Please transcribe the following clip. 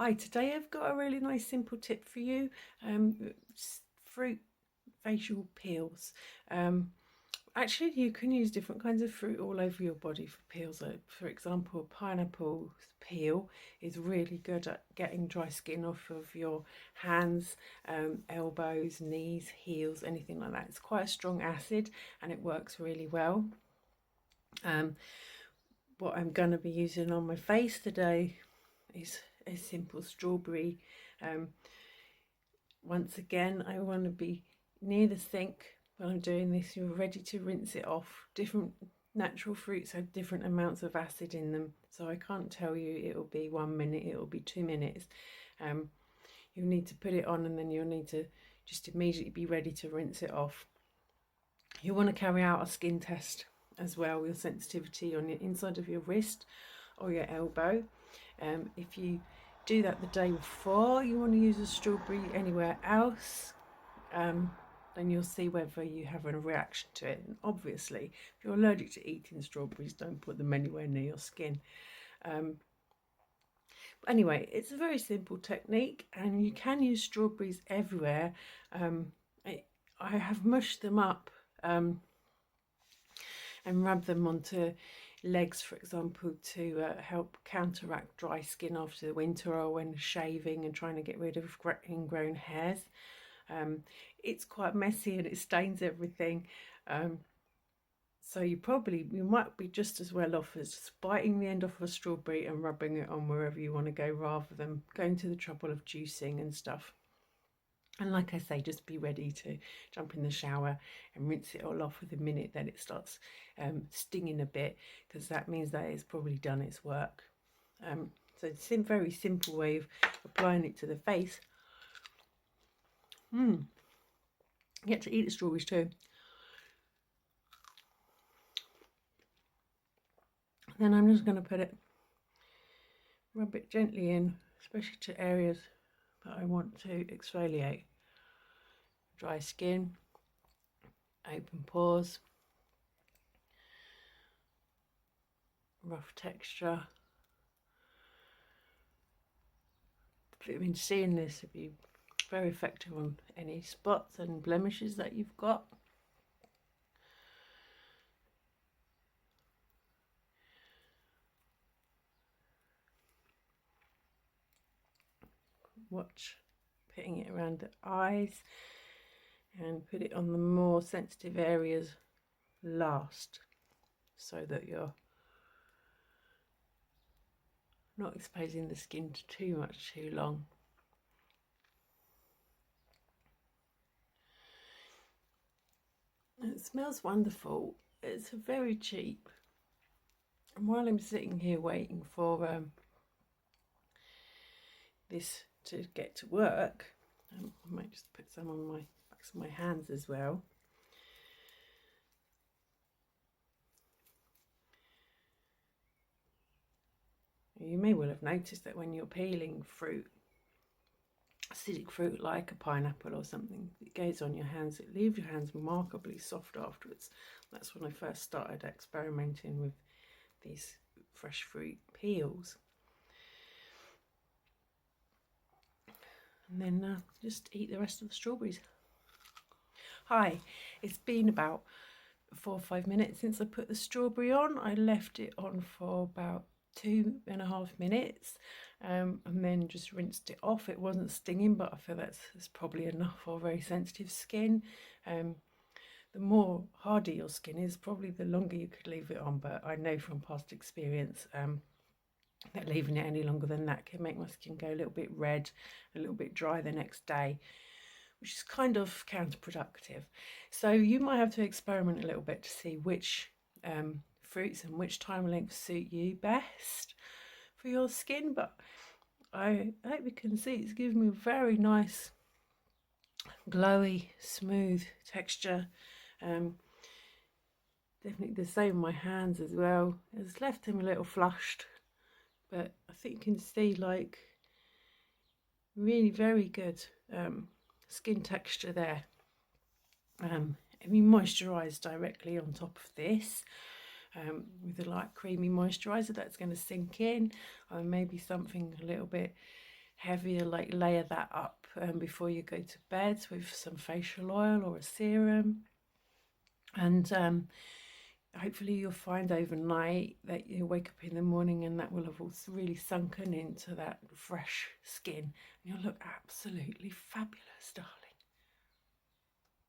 Hi, today I've got a really nice simple tip for you. Fruit facial peels. Actually, you can use different kinds of fruit all over your body for peels. For example, pineapple peel is really good at getting dry skin off of your hands, elbows, knees, heels, anything like that. It's quite a strong acid and it works really well. What I'm going to be using on my face today is a simple strawberry. Once again, I want to be near the sink when I'm doing this. You're ready to rinse it off. Different natural fruits have different amounts of acid in them, so I can't tell you it'll be 1 minute, it'll be 2 minutes. You'll need to put it on and then you'll need to just immediately be ready to rinse it off. You want to carry out a skin test as well, your sensitivity on the inside of your wrist or your elbow. If you do that the day before you want to use a strawberry anywhere else, then you'll see whether you have a reaction to it. And obviously, if you're allergic to eating strawberries, don't put them anywhere near your skin. Anyway, it's a very simple technique and you can use strawberries everywhere. I have mushed them up and rub them onto legs, for example, to help counteract dry skin after the winter or when shaving and trying to get rid of ingrown hairs. It's quite messy and it stains everything, so you might be just as well off as just biting the end off of a strawberry and rubbing it on wherever you want to go, rather than going to the trouble of juicing and stuff. And like I say, just be ready to jump in the shower and rinse it all off with a minute that it starts stinging a bit, because that means that it's probably done its work. So it's a very simple way of applying it to the face. You get to eat the strawberries too. Then I'm just going to rub it gently in, especially to areas that I want to exfoliate. Dry skin, open pores, rough texture. Vitamin C in this would be very effective on any spots and blemishes that you've got. Watch putting it around the eyes and put it on the more sensitive areas last, so that you're not exposing the skin to too much too long. It smells wonderful. It's very cheap. And while I'm sitting here waiting for this to get to work, I might just put some on my backs of my hands as well. You may well have noticed that when you're peeling fruit, acidic fruit like a pineapple or something, it goes on your hands, it leaves your hands remarkably soft afterwards. That's when I first started experimenting with these fresh fruit peels. And then just eat the rest of the strawberries. Hi, it's been about 4 or 5 minutes since I put the strawberry on. I left it on for about 2.5 minutes and then just rinsed it off. It wasn't stinging, but I feel that's probably enough for very sensitive skin. The more harder your skin is, probably the longer you could leave it on, but I know from past experience that leaving it any longer than that can make my skin go a little bit red, a little bit dry the next day, which is kind of counterproductive. So you might have to experiment a little bit to see which fruits and which time lengths suit you best for your skin. But I hope you can see it's given me a very nice glowy smooth texture. Definitely the same on my hands as well. It's left them a little flushed, but I think you can see like really very good skin texture there. And we moisturise directly on top of this with a light creamy moisturiser that's going to sink in, or maybe something a little bit heavier, like layer that up before you go to bed with some facial oil or a serum. And hopefully you'll find overnight that you wake up in the morning and that will have all really sunken into that fresh skin. You'll look absolutely fabulous, darling.